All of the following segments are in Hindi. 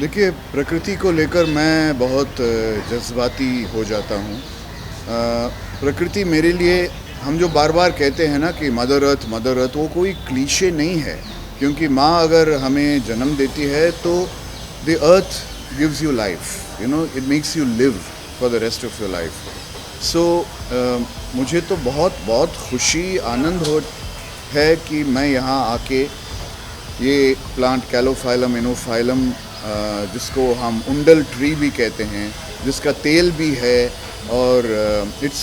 देखिए, प्रकृति को लेकर मैं बहुत जज़्बाती हो जाता हूँ। प्रकृति मेरे लिए, हम जो बार-बार कहते हैं ना कि मदर अर्थ, वो कोई क्लीशे नहीं है। क्योंकि माँ अगर हमें जन्म देती है तो the earth gives you life, it makes you live for the rest of your life. So मुझे तो बहुत बहुत खुशी, आनंद हो है कि मैं यहाँ आके ये प्लांट कैलोफाइलम इनोफाइलम, जिसको हम उंडल ट्री भी कहते हैं, जिसका तेल भी है, और it's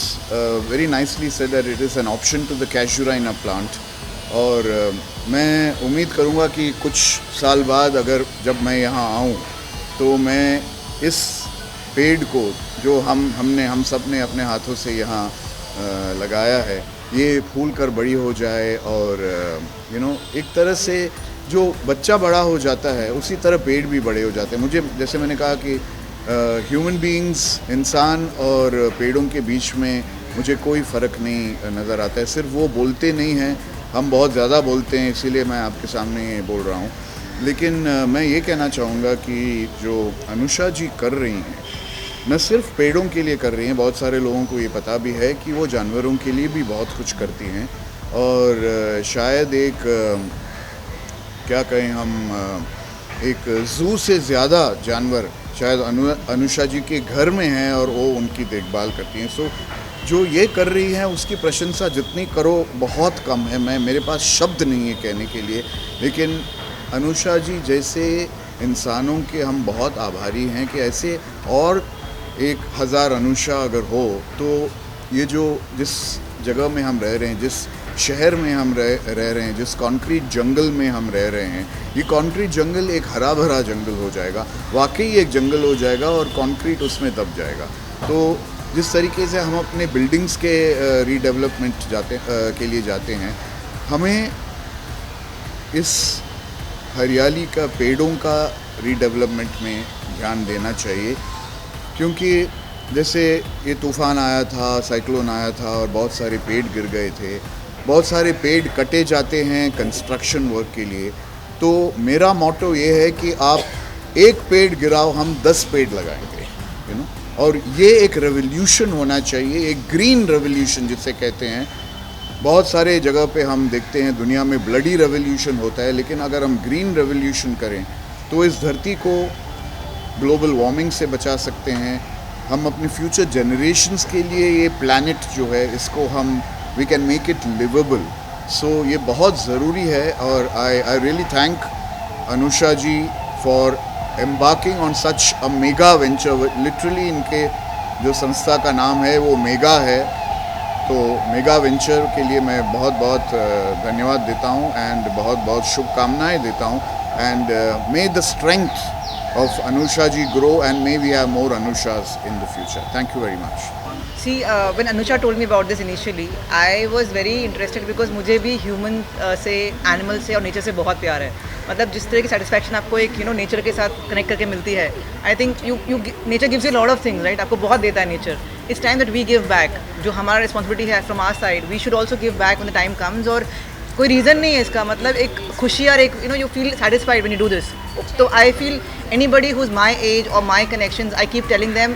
very nicely said that it is an option to the casuarina plant. और मैं उम्मीद करूँगा कि कुछ साल बाद अगर जब मैं यहाँ आऊँ तो मैं इस पेड़ को, जो हम सब ने अपने हाथों से यहाँ लगाया है, ये फूल कर बड़ी हो जाए। और एक तरह से जो बच्चा बड़ा हो जाता है उसी तरह पेड़ भी बड़े हो जाते हैं। मुझे, जैसे मैंने कहा कि ह्यूमन बीइंग्स, इंसान और पेड़ों के बीच में मुझे कोई फ़र्क नहीं नज़र आता है। सिर्फ वो बोलते नहीं हैं, हम बहुत ज़्यादा बोलते हैं, इसीलिए मैं आपके सामने ये बोल रहा हूँ। लेकिन मैं ये कहना चाहूँगा कि जो अनुषा जी कर रही हैं, न सिर्फ पेड़ों के लिए कर रही हैं, बहुत सारे लोगों को ये पता भी है कि वो जानवरों के लिए भी बहुत कुछ करती हैं। और शायद एक क्या कहें हम, एक ज़ू से ज़्यादा जानवर शायद अनुषा जी के घर में हैं और वो उनकी देखभाल करती हैं। सो जो ये कर रही हैं उसकी प्रशंसा जितनी करो बहुत कम है। मेरे पास शब्द नहीं है कहने के लिए। लेकिन अनुषा जी जैसे इंसानों के हम बहुत आभारी हैं कि ऐसे और 1000 अनुषा अगर हो तो ये जो जिस जगह में हम रह रहे हैं, जिस शहर में हम रह रहे हैं, जिस कंक्रीट जंगल में हम रह रहे हैं, ये कंक्रीट जंगल एक हरा भरा जंगल हो जाएगा, वाकई एक जंगल हो जाएगा और कंक्रीट उसमें दब जाएगा। तो जिस तरीके से हम अपने बिल्डिंग्स के रीडेवलपमेंट के लिए जाते हैं, हमें इस हरियाली का, पेड़ों का रीडेवलपमेंट में ध्यान देना चाहिए। क्योंकि जैसे ये तूफ़ान आया था, साइक्लोन आया था और बहुत सारे पेड़ गिर गए थे, बहुत सारे पेड़ कटे जाते हैं कंस्ट्रक्शन वर्क के लिए। तो मेरा मोटो ये है कि आप एक पेड़ गिराओ, हम 10 पेड़ लगाएंगे, और ये एक रेवोल्यूशन होना चाहिए, एक ग्रीन रेवोल्यूशन जिसे कहते हैं। बहुत सारे जगह पे हम देखते हैं दुनिया में ब्लडी रेवोल्यूशन होता है, लेकिन अगर हम ग्रीन रेवोल्यूशन करें तो इस धरती को ग्लोबल वार्मिंग से बचा सकते हैं। हम अपने फ्यूचर जनरेशन्स के लिए ये प्लैनेट जो है, इसको हम we can make it livable. So ये बहुत ज़रूरी है। और I really thank Anusha ji for embarking on such a mega venture. Literally इनके जो संस्था का नाम है वो मेगा है, तो मेगा वेंचर के लिए मैं बहुत बहुत धन्यवाद देता हूँ एंड बहुत बहुत शुभकामनाएं देता हूँ। And may the strength of Anusha ji grow and may we have more Anushas in the future. Thank you very much. See, when Anusha told me about this initially, I was very interested because मुझे भी ह्यूमन से, एनिमल से और नेचर से बहुत प्यार है। मतलब जिस तरह की सेटिस्फैक्शन आपको एक नेचर के साथ कनेक्ट करके मिलती है, I think you nature gives you lot of things, right. आपको बहुत देता है nature. It's time that we give back. जो हमारा रिस्पॉन्सिबिलिटी है from our side, we should also give back when the time comes. और कोई रीज़न नहीं है इसका, मतलब एक खुशी और एक you feel satisfied when you do this. तो I feel anybody who's my age or my connections, I keep telling them,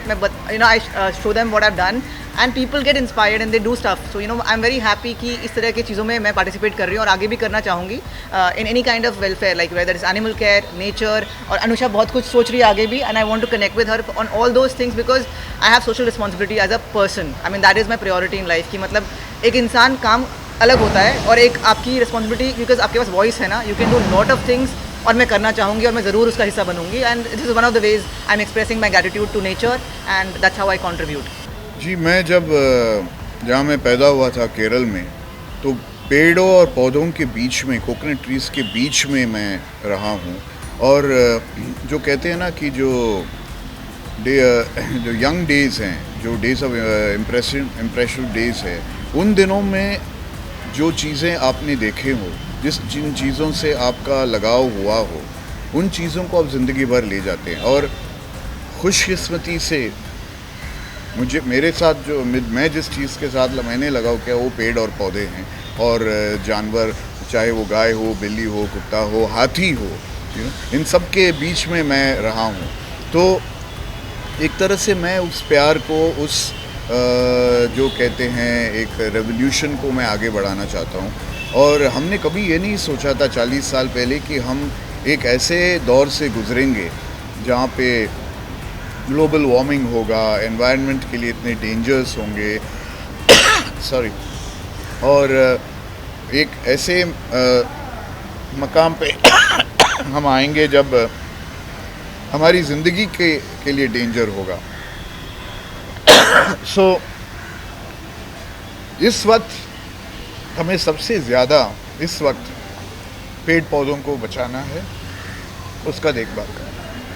I show them what I've done and people get inspired and they do stuff. So I'm very happy कि इस तरह की चीज़ों में मैं पार्टिसिपेट कर रही हूँ और आगे भी करना चाहूँगी in any kind of welfare, like whether it's animal care, nature। और अनुषा बहुत कुछ सोच रही है आगे भी, and I want to connect with her on all those things because I have social responsibility as a person. I mean that is my priority in life कि मतलब एक इंसान काम अलग होता है और एक आपकी रिस्पॉन्सिबिलिटी, बिकॉज आपके पास वॉइस है ना, you can do lot of things और मैं करना चाहूँगी और मैं ज़रूर उसका हिस्सा बनूंगी। And this is one of the ways I am expressing my gratitude to nature and that's how I contribute. जी, मैं जब जहाँ मैं पैदा हुआ था केरल में, तो पेड़ों और पौधों के बीच में, कोकोनट ट्रीज़ के बीच में मैं रहा हूँ। और जो कहते हैं ना कि जो यंग डेज़ हैं, जो डेज़ ऑफ इम्प्रेसिव डेज़ है, उन दिनों में जो चीज़ें आपने देखे हो, जिन चीज़ों से आपका लगाव हुआ हो, उन चीज़ों को आप ज़िंदगी भर ले जाते हैं। और खुशकिस्मती से मेरे साथ जो मैं जिस चीज़ के साथ मैंने लगाव किया वो पेड़ और पौधे हैं। और जानवर, चाहे वो गाय हो, बिल्ली हो, कुत्ता हो, हाथी हो, इन सब के बीच में मैं रहा हूँ। तो एक तरह से मैं उस प्यार को, उस जो कहते हैं एक रेवोल्यूशन को मैं आगे बढ़ाना चाहता हूँ। और हमने कभी ये नहीं सोचा था 40 साल पहले कि हम एक ऐसे दौर से गुजरेंगे जहाँ पे ग्लोबल वार्मिंग होगा, एनवायरनमेंट के लिए इतने डेंजर्स होंगे सॉरी, और एक ऐसे मकाम पे हम आएंगे जब हमारी ज़िंदगी के लिए डेंजर होगा। सो इस वक्त हमें सबसे ज़्यादा इस वक्त पेड़ पौधों को बचाना है, उसका देखभाल करना है।